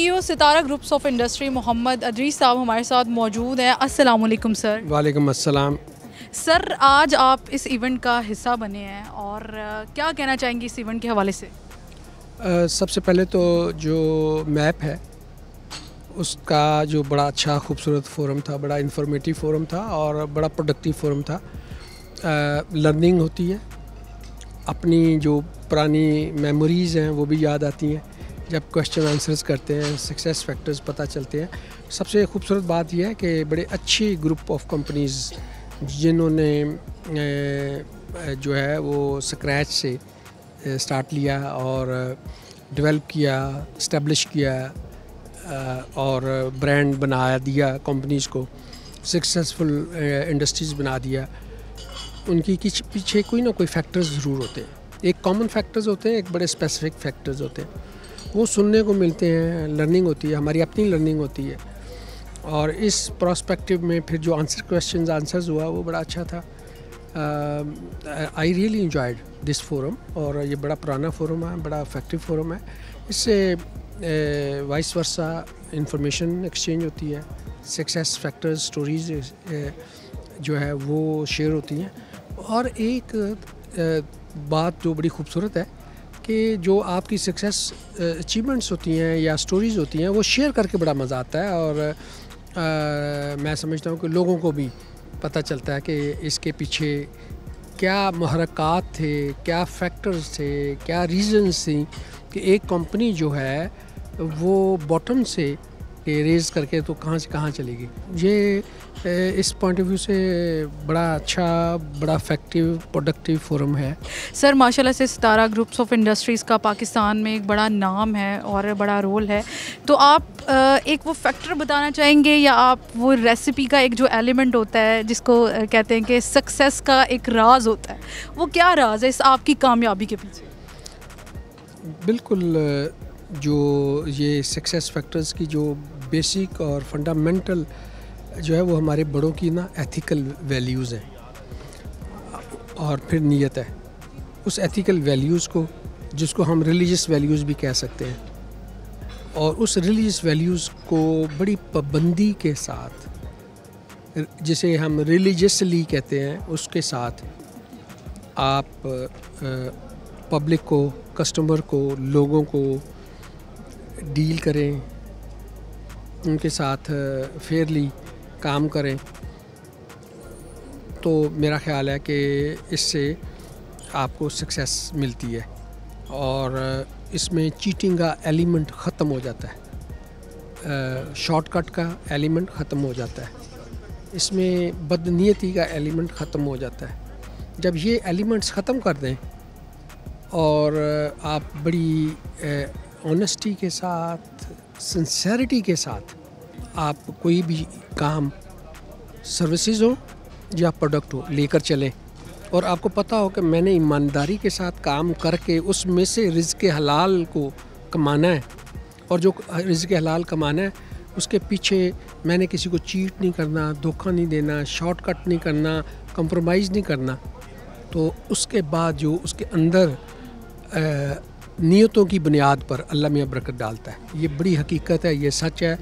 CEO ستارہ groups of industry محمد ادریس صاحب ہمارے ساتھ موجود ہیں. السلام علیکم سر. وعلیکم السلام. سر آج آپ اس ایونٹ کا حصہ بنے ہیں اور کیا کہنا چاہیں گے اس ایونٹ کے حوالے سے؟ سب سے پہلے تو جو میپ ہے اس کا جو بڑا اچھا خوبصورت فورم تھا, بڑا انفارمیٹیو فورم تھا اور بڑا پروڈکٹیو فورم تھا. لرننگ ہوتی ہے, اپنی جو پرانی میموریز ہیں وہ بھی یاد آتی ہیں جب کویشچن آنسرز کرتے ہیں, سکسیس فیکٹرز پتہ چلتے ہیں. سب سے خوبصورت بات یہ ہے کہ بڑے اچھی گروپ آف کمپنیز جنہوں نے جو ہے وہ سکریچ سے سٹارٹ لیا اور ڈیولپ کیا, اسٹیبلش کیا اور برانڈ بنا دیا, کمپنیز کو سکسیزفل انڈسٹریز بنا دیا. ان کی پیچھے کوئی نہ کوئی فیکٹرز ضرور ہوتے ہیں. ایک کامن فیکٹرز ہوتے ہیں, ایک بڑے اسپیسیفک فیکٹرز ہوتے ہیں. وہ سننے کو ملتے ہیں, لرننگ ہوتی ہے, ہماری اپنی لرننگ ہوتی ہے. اور اس پراسپیکٹیو میں پھر جو آنسرز ہوا وہ بڑا اچھا تھا. I really enjoyed this forum. اور یہ بڑا پرانا فورم ہے, بڑا افیکٹو فورم ہے. اس سے وائس ورسا انفارمیشن ایکسچینج ہوتی ہے, سکسیس فیکٹرز اسٹوریز جو ہے وہ شیئر ہوتی ہیں. اور ایک بات جو بڑی خوبصورت ہے کہ جو آپ کی سکسیس اچیومنٹس ہوتی ہیں یا سٹوریز ہوتی ہیں وہ شیئر کر کے بڑا مزہ آتا ہے. اور میں سمجھتا ہوں کہ لوگوں کو بھی پتہ چلتا ہے کہ اس کے پیچھے کیا محرکات تھے, کیا فیکٹرز تھے, کیا ریزنز تھیں کہ ایک کمپنی جو ہے وہ باٹم سے ریز کر کے تو کہاں سے کہاں چلے گی. یہ اس پوائنٹ آف ویو سے بڑا اچھا, بڑا افیکٹو پروڈکٹیو فورم ہے. سر ماشاء اللہ سے ستارہ گروپس آف انڈسٹریز کا پاکستان میں ایک بڑا نام ہے اور بڑا رول ہے. تو آپ ایک وہ فیکٹر بتانا چاہیں گے یا آپ وہ ریسیپی کا ایک جو ایلیمنٹ ہوتا ہے جس کو کہتے ہیں کہ سکسیس کا ایک راز ہوتا ہے, وہ کیا راز ہے اس آپ کی کامیابی کے پیچھے؟ بالکل, جو یہ سکسیس فیکٹرز کی جو بیسک اور فنڈامنٹل جو ہے وہ ہمارے بڑوں کی نا ایتھیکل ویلیوز ہیں اور پھر نیت ہے. اس ایتھیکل ویلیوز کو, جس کو ہم ریلیجس ویلیوز بھی کہہ سکتے ہیں, اور اس ریلیجس ویلیوز کو بڑی پابندی کے ساتھ, جسے ہم ریلیجسلی کہتے ہیں, اس کے ساتھ آپ پبلک کو, کسٹمر کو, لوگوں کو ڈیل کریں, ان کے ساتھ فیئرلی کام کریں. تو میرا خیال ہے کہ اس سے آپ کو سکسیس ملتی ہے اور اس میں چیٹنگ کا ایلیمنٹ ختم ہو جاتا ہے, شارٹ کٹ کا ایلیمنٹ ختم ہو جاتا ہے, اس میں بدنیتی کا ایلیمنٹ ختم ہو جاتا ہے. جب یہ ایلیمنٹس ختم کر دیں اور آپ بڑی آنیسٹی کے ساتھ, سنسیریٹی کے ساتھ آپ کوئی بھی کام, سروسز ہو یا پروڈکٹ ہو, لے کر چلیں, اور آپ کو پتہ ہو کہ میں نے ایمانداری کے ساتھ کام کر کے اس میں سے رزق حلال کو کمانا ہے, اور جو رزق حلال کمانا ہے اس کے پیچھے میں نے کسی کو چیٹ نہیں کرنا, دھوکہ نہیں دینا, شارٹ کٹ نہیں کرنا, کمپرومائز نہیں کرنا. تو اس کے بعد جو اس کے اندر نیتوں کی بنیاد پر اللہ میاں برکت ڈالتا ہے. یہ بڑی حقیقت ہے, یہ سچ ہے,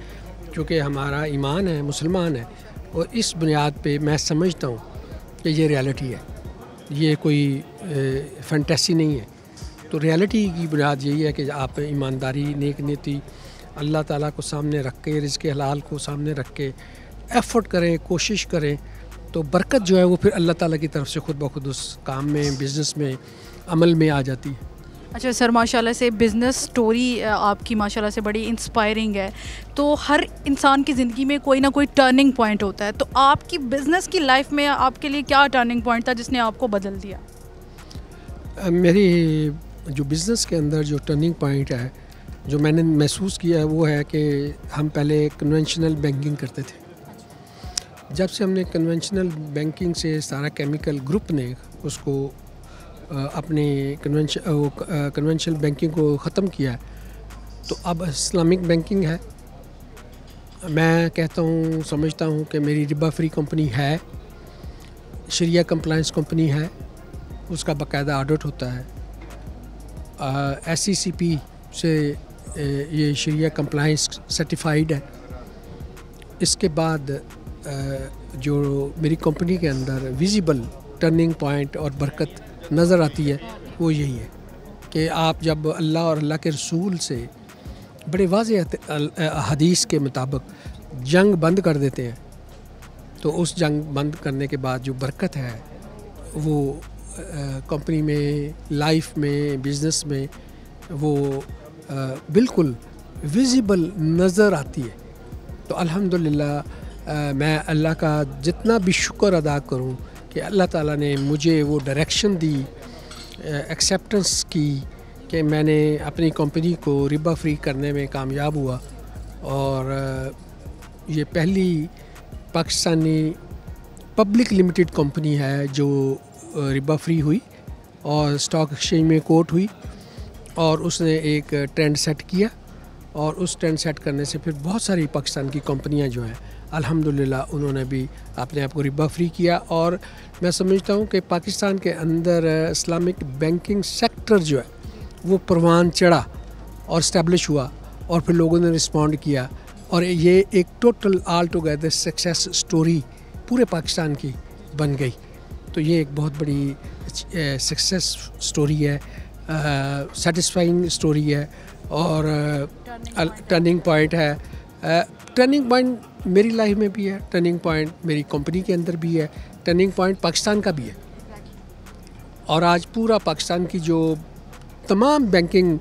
کیونکہ ہمارا ایمان ہے, مسلمان ہے, اور اس بنیاد پہ میں سمجھتا ہوں کہ یہ ریالٹی ہے, یہ کوئی فینٹیسی نہیں ہے. تو ریالٹی کی بنیاد یہی ہے کہ آپ ایمانداری, نیک نیتی اللہ تعالیٰ کو سامنے رکھ کے, رزق حلال کو سامنے رکھ کے ایفرٹ کریں, کوشش کریں, تو برکت جو ہے وہ پھر اللہ تعالیٰ کی طرف سے خود بخود اس کام میں, بزنس میں, عمل میں آ جاتی ہے. اچھا سر, ماشاءاللہ سے بزنس سٹوری آپ کی ماشاءاللہ سے بڑی انسپائرنگ ہے. تو ہر انسان کی زندگی میں کوئی نہ کوئی ٹرننگ پوائنٹ ہوتا ہے, تو آپ کی بزنس کی لائف میں آپ کے لیے کیا ٹرننگ پوائنٹ تھا جس نے آپ کو بدل دیا؟ میری جو بزنس کے اندر جو ٹرننگ پوائنٹ ہے, جو میں نے محسوس کیا ہے, وہ ہے کہ ہم پہلے کنونشنل بینکنگ کرتے تھے. جب سے ہم نے کنونشنل بینکنگ سے سارا کیمیکل گروپ نے اس کو اپنے کنونشنل بینکنگ کو ختم کیا ہے, تو اب اسلامک بینکنگ ہے. میں کہتا ہوں, سمجھتا ہوں کہ میری ربا فری کمپنی ہے, شریعہ کمپلائنس کمپنی ہے, اس کا باقاعدہ آڈٹ ہوتا ہے, SECP سے یہ شریعہ کمپلائنس سرٹیفائیڈ ہے. اس کے بعد جو میری کمپنی کے اندر ویزیبل ٹرننگ پوائنٹ اور برکت نظر آتی ہے وہ یہی ہے کہ آپ جب اللہ اور اللہ کے رسول سے بڑے واضح حدیث کے مطابق جنگ بند کر دیتے ہیں تو اس جنگ بند کرنے کے بعد جو برکت ہے وہ کمپنی میں، لائف میں، بزنس میں وہ بالکل ویزیبل نظر آتی ہے. تو الحمدللہ میں اللہ کا جتنا بھی شکر ادا کروں کہ اللہ تعالیٰ نے مجھے وہ ڈائریکشن دی، ایکسیپٹنس کی کہ میں نے اپنی کمپنی کو ربا فری کرنے میں کامیاب ہوا. اور یہ پہلی پاکستانی پبلک لمیٹڈ کمپنی ہے جو ربا فری ہوئی اور اسٹاک ایکسچینج میں کوٹ ہوئی، اور اس نے ایک ٹرینڈ سیٹ کیا، اور اس ٹرینڈ سیٹ کرنے سے پھر بہت ساری پاکستان کی کمپنیاں جو ہیں الحمدللہ انہوں نے بھی اپنے آپ کو ربا فری کیا. اور میں سمجھتا ہوں کہ پاکستان کے اندر اسلامک بینکنگ سیکٹر جو ہے وہ پروان چڑھا اور اسٹیبلش ہوا، اور پھر لوگوں نے رسپونڈ کیا، اور یہ ایک total all together success story پورے پاکستان کی بن گئی. تو یہ ایک بہت بڑی سکسیس سٹوری ہے، سیٹسفائنگ سٹوری ہے، اور ٹرننگ پوائنٹ ہے. ٹرننگ پوائنٹ میری لائف میں بھی ہے، ٹرننگ پوائنٹ میری کمپنی کے اندر بھی ہے، ٹرننگ پوائنٹ پاکستان کا بھی ہے. اور آج پورا پاکستان کی جو تمام بینکنگ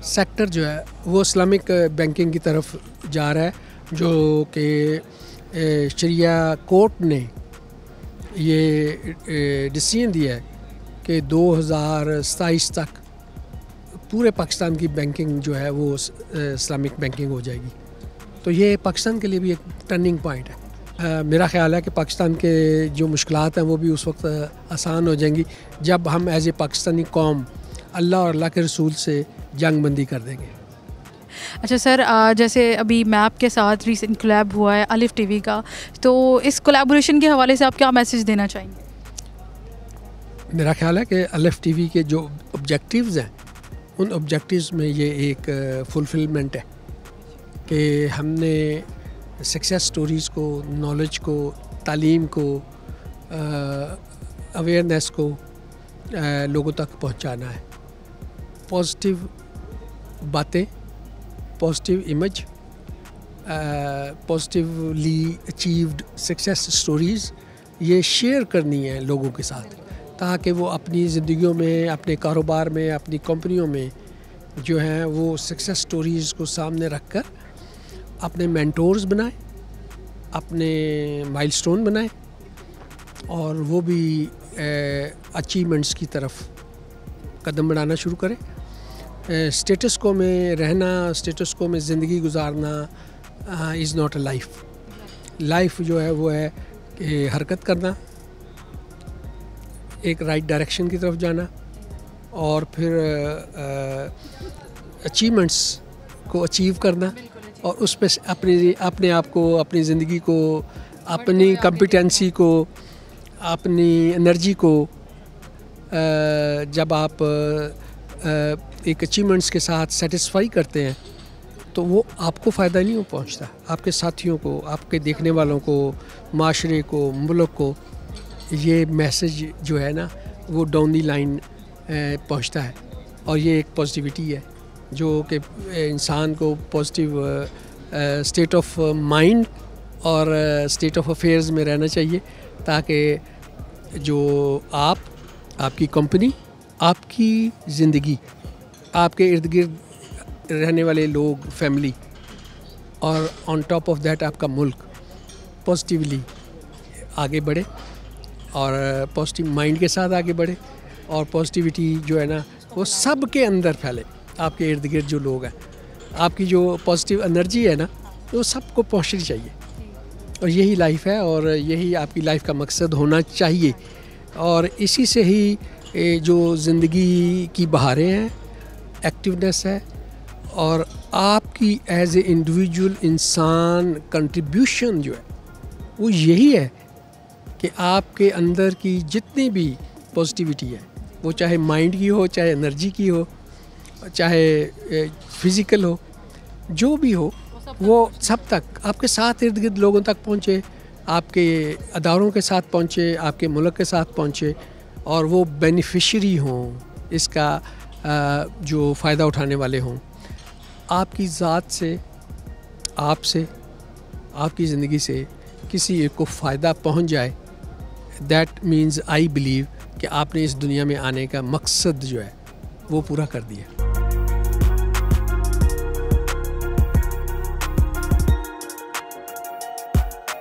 سیکٹر جو ہے وہ اسلامک بینکنگ کی طرف جا رہا ہے، جو کہ شریعہ کورٹ نے یہ ڈیسیژن دیا ہے کہ 2027 تک پورے پاکستان کی بینکنگ جو ہے وہ اسلامک بینکنگ ہو جائے گی. تو یہ پاکستان کے لیے بھی ایک ٹرننگ پوائنٹ ہے. میرا خیال ہے کہ پاکستان کے جو مشکلات ہیں وہ بھی اس وقت آسان ہو جائیں گی جب ہم ایز اے پاکستانی قوم اللہ اور اللہ کے رسول سے جنگ بندی کر دیں گے. اچھا سر، جیسے ابھی میپ کے ساتھ ریسنٹ کولیب ہوا ہے الف ٹی وی کا، تو اس کولیبوریشن کے حوالے سے آپ کیا میسیج دینا چاہیں گے؟ میرا خیال ہے کہ الف ٹی وی کے جو آبجیکٹیوز ہیں ان آبجیکٹیوز میں یہ ایک فلفلمنٹ ہے کہ ہم نے سکسیس سٹوریز کو، نالج کو، تعلیم کو، اویئرنیس کو لوگوں تک پہنچانا ہے. پازیٹیو باتیں، positive image, positively achieved success stories یہ شیئر کرنی ہے لوگوں کے ساتھ، تاکہ وہ اپنی زندگیوں میں، اپنے کاروبار میں، اپنی کمپنیوں میں جو ہیں وہ سکسیس سٹوریز کو سامنے رکھ کر اپنے مینٹورز بنائیں، اپنے مائل سٹون بنائیں، اور وہ بھی اچیومنٹس کی طرف قدم بڑھانا شروع کریں. اسٹیٹس کو میں رہنا، اسٹیٹس کو میں زندگی گزارنا is not a life. Life جو ہے وہ ہے کہ حرکت کرنا، ایک رائٹ ڈائریکشن کی طرف جانا، اور پھر اچیومنٹس کو اچیو کرنا، اور اس پہ اپنے آپ کو، اپنی زندگی کو، اپنی کمپیٹنسی کو، اپنی انرجی کو جب آپ ایک اچیومنٹس کے ساتھ سیٹسفائی کرتے ہیں تو وہ آپ کو فائدہ نہیں پہنچتا، آپ کے ساتھیوں کو، آپ کے دیکھنے والوں کو، معاشرے کو، ملک کو یہ میسج جو ہے نا وہ ڈاؤن دی لائن پہنچتا ہے. اور یہ ایک پازیٹیوٹی ہے جو کہ انسان کو پازیٹیو اسٹیٹ آف مائنڈ اور اسٹیٹ آف افیئرز میں رہنا چاہیے، تاکہ جو آپ کی کمپنی، آپ کی زندگی، آپ کے ارد گرد رہنے والے لوگ، فیملی، اور آن ٹاپ آف دیٹ آپ کا ملک پازیٹیولی آگے بڑھے، اور پازیٹیو مائنڈ کے ساتھ آگے بڑھے، اور پازیٹیوٹی جو ہے نا وہ سب کے اندر پھیلے. آپ کے ارد گرد جو لوگ ہیں، آپ کی جو پازیٹیو انرجی ہے نا وہ سب کو پہنچنی چاہیے، اور یہی لائف ہے، اور یہی آپ کی لائف کا مقصد ہونا چاہیے. اور اسی سے ہی جو زندگی کی بہاریں ہیں، ایکٹیونیس ہے، اور آپ کی ایز اے انڈیویجول انسان کنٹریبیوشن جو ہے وہ یہی ہے کہ آپ کے اندر کی جتنی بھی پازیٹیوٹی ہے، وہ چاہے مائنڈ کی ہو، چاہے انرجی کی ہو، چاہے فزیکل ہو، جو بھی ہو وہ سب تک آپ کے ساتھ ارد گرد لوگوں تک پہنچے، آپ کے اداروں کے ساتھ پہنچے، آپ کے ملک کے ساتھ پہنچے، اور وہ بینیفیشری ہوں، اس کا جو فائدہ اٹھانے والے ہوں. آپ کی ذات سے، آپ سے، آپ کی زندگی سے کسی ایک کو فائدہ پہنچ جائے، دیٹ مینز آئی بلیو کہ آپ نے اس دنیا میں آنے کا مقصد جو ہے وہ پورا کر دیا.